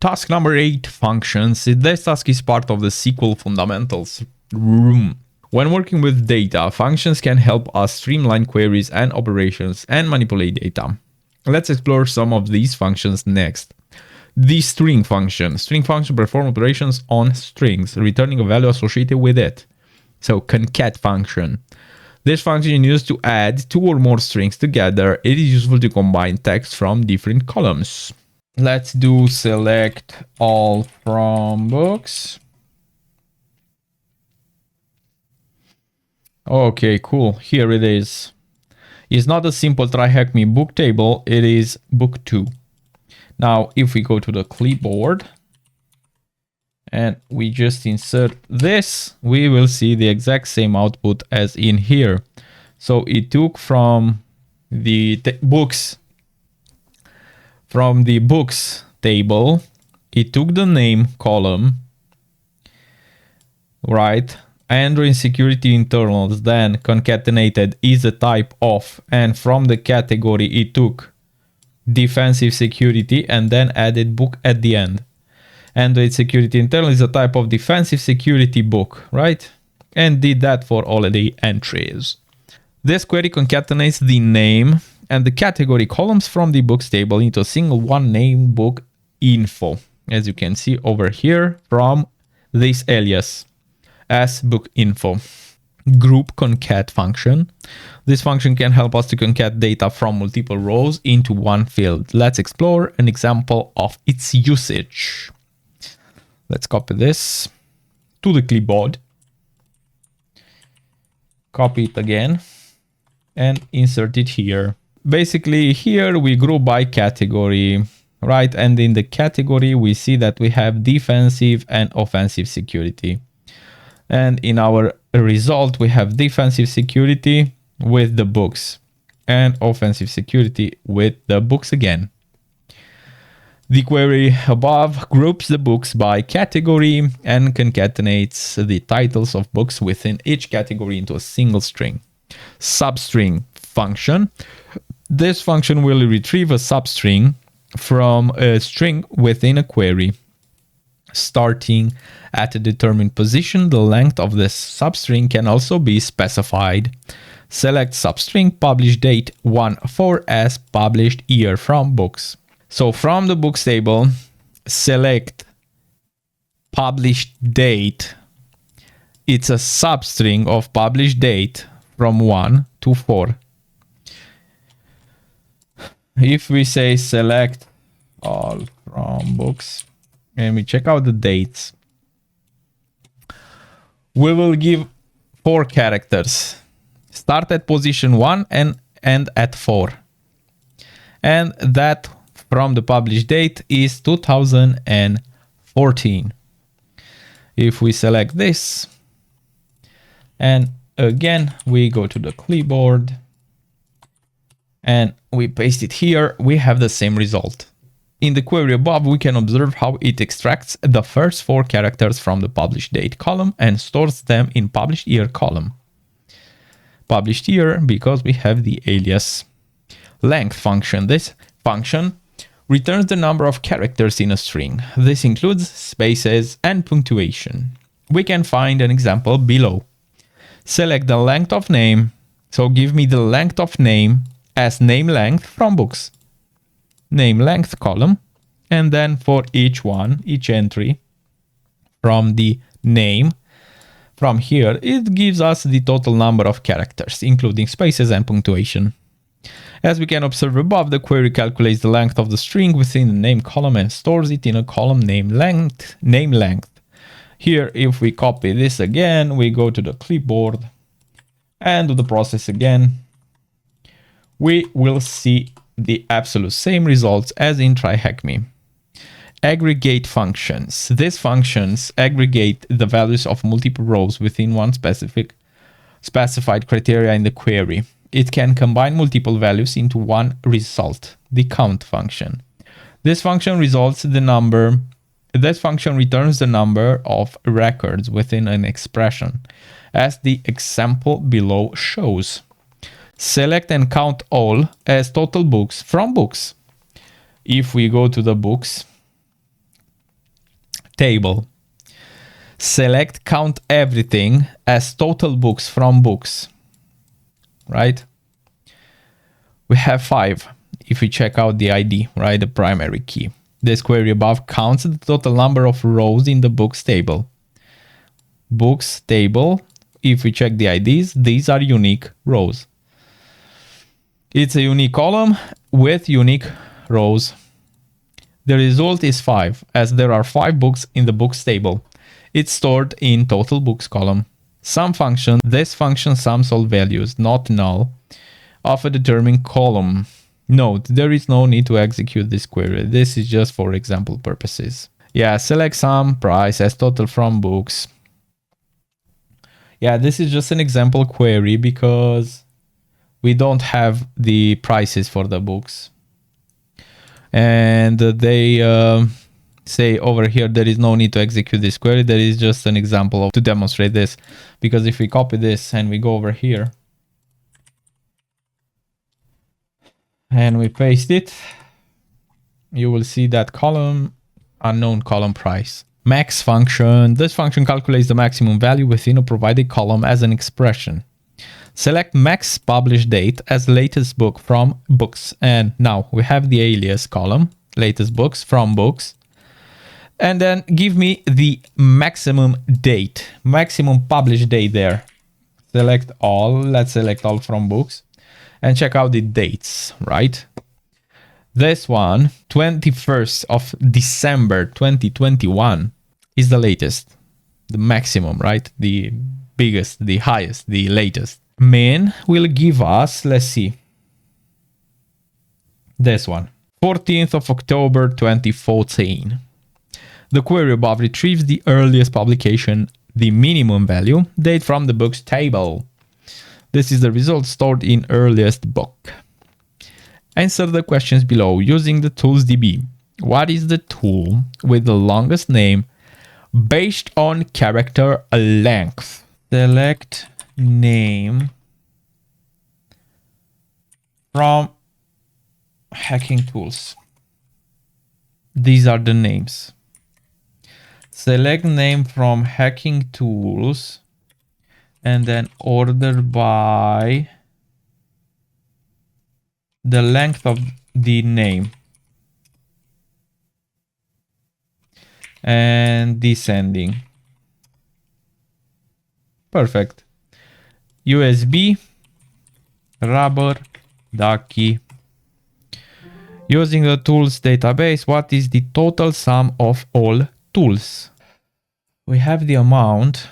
Task number 8, functions. This task is part of the SQL Fundamentals room. When working with data, functions can help us streamline queries and operations and manipulate data. Let's explore some of these functions next. The string function. String function performs operations on strings, returning a value associated with it. So concat function. This function is used to add 2 or more strings together. It is useful to combine text from different columns. Let's do select all from books. Okay, cool. Here it is. It's not a simple try hack me book table. It is book 2. Now, if we go to the clipboard and we just insert this, we will see the exact same output as in here. So it took from the books table, it took the name column, right? Android security internals, then concatenated is a type of, and from the category it took defensive security and then added book at the end. Android security internal is a type of defensive security book, right? And did that for all of the entries. This query concatenates the name and the category columns from the books table into a single one named book info, as you can see over here from this alias as book info. Group concat function. This function can help us to concat data from multiple rows into one field. Let's explore an example of its usage. Let's copy this to the clipboard. Copy it again and insert it here. Basically, here we group by category, right? And in the category, we see that we have defensive and offensive security. And in our result, we have defensive security with the books and offensive security with the books again. The query above groups the books by category and concatenates the titles of books within each category into a single string. Substring function. This function will retrieve a substring from a string within a query. Starting at a determined position, the length of this substring can also be specified. Select substring publish date 1/4 as published year from books. So from the books table, select published date. It's a substring of published date from 1 to 4. If we say select all from books and we check out the dates, we will give 4 characters. Start at position 1 and end at 4. And that from the published date is 2014. If we select this and again we go to the clipboard and we paste it here, we have the same result. In the query above, we can observe how it extracts the first 4 characters from the published date column and stores them in published year column. Published year because we have the alias. Length function. This function returns the number of characters in a string. This includes spaces and punctuation. We can find an example below. Select the length of name. So give me the length of name as name length from books. Name length column, and then for each entry from the name, from here, it gives us the total number of characters, including spaces and punctuation. As we can observe above, the query calculates the length of the string within the name column and stores it in a column name length. Here, if we copy this again, we go to the clipboard and do the process again, we will see the absolute same results as in try hack me. Aggregate functions. These functions aggregate the values of multiple rows within one specified criteria in the query. It can combine multiple values into one result, the count function. This function returns the number of records within an expression, as the example below shows. Select and count all as total books from books. If we go to the books table. Select count everything as total books from books, right? We have 5. If we check out the ID, right, the primary key. This query above counts the total number of rows in the books table. Books table, if we check the IDs, these are unique rows. It's a unique column with unique rows. The result is 5, as there are 5 books in the books table. It's stored in total books column. Sum function, this function sums all values, not null, of a determined column. Note, there is no need to execute this query. This is just for example purposes. Yeah, select sum price as total from books. Yeah, this is just an example query because we don't have the prices for the books. And they say over here, there is no need to execute this query. There is just an example to demonstrate this. Because if we copy this and we go over here and we paste it, you will see that column, unknown column price. Max function. This function calculates the maximum value within a provided column as an expression. Select max publish date as latest book from books. And now we have the alias column, latest books from books. And then give me the maximum date, maximum publish date there. Select all, let's select all from books and check out the dates, right? This one, 21st of December 2021 is the latest, the maximum, right? The biggest, the highest, the latest. Min will give us, let's see, this one, 14th of October 2014. The query above retrieves the earliest publication, the minimum value, date from the books table. This is the result stored in earliest book. Answer the questions below using the tools DB. What is the tool with the longest name based on character length? Select name from hacking tools. These are the names. Select name from hacking tools and then order by the length of the name and descending. Perfect. USB, rubber, ducky. Using the tools database, what is the total sum of all tools? We have the amount.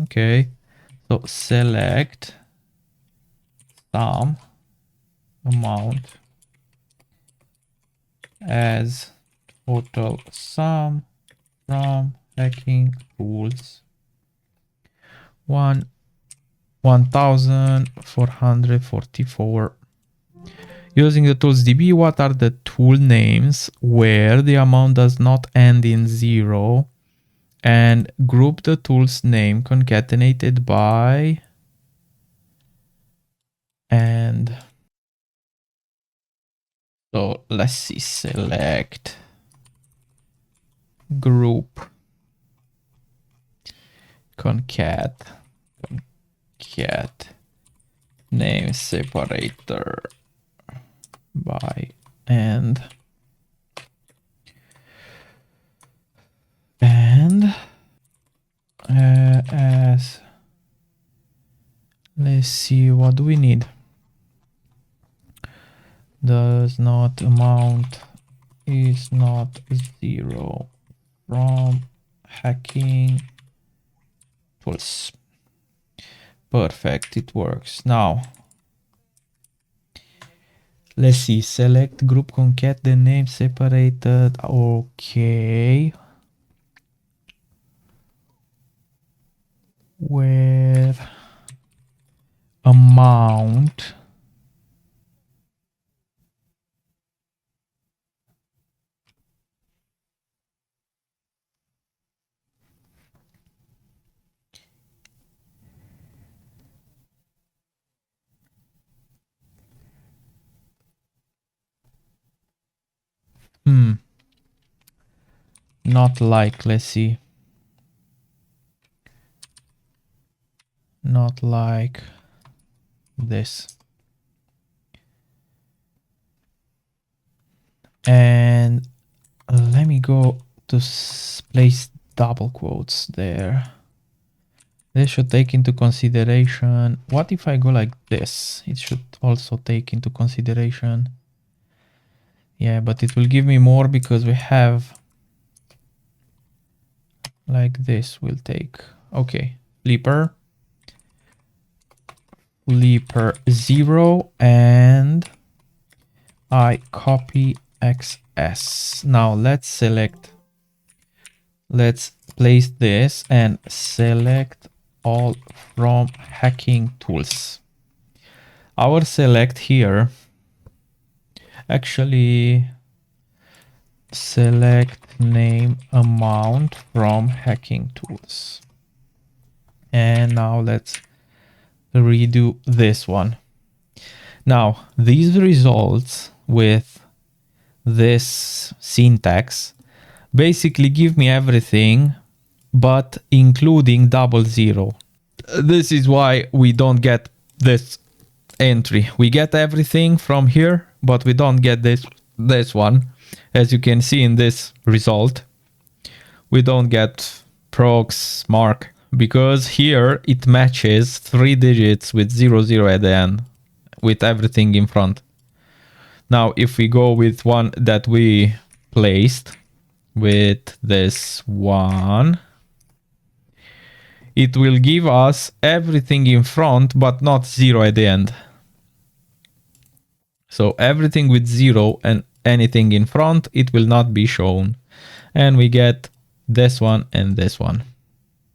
Okay. So select sum amount as total sum from hacking tools 1444. Using the tools DB, what are the tool names where the amount does not end in 0 and group the tools name concatenated by and so let's see, select group concat name separator by and as let's see, what do we need? Does not amount is not 0 from hacking tools. Perfect, it works. Now let's see, select group concat the name separated. Okay, where amount not like, let's see, not like this. And let me go to place double quotes there. This should take into consideration. What if I go like this? It should also take into consideration. Yeah, but it will give me more because we have like this will take. Okay, flipper 0, and I copy XS. Now let's place this and select all from hacking tools. Our select here, actually select name amount from hacking tools. And now let's redo this one. Now these results with this syntax basically give me everything but including 00. This is why we don't get this entry. We get everything from here, but we don't get this one. As you can see in this result, we don't get prox mark because here it matches 3 digits with 00 at the end with everything in front. Now, if we go with one that we placed with this one, it will give us everything in front, but not 0 at the end. So everything with 0 and anything in front, it will not be shown. And we get this one and this one.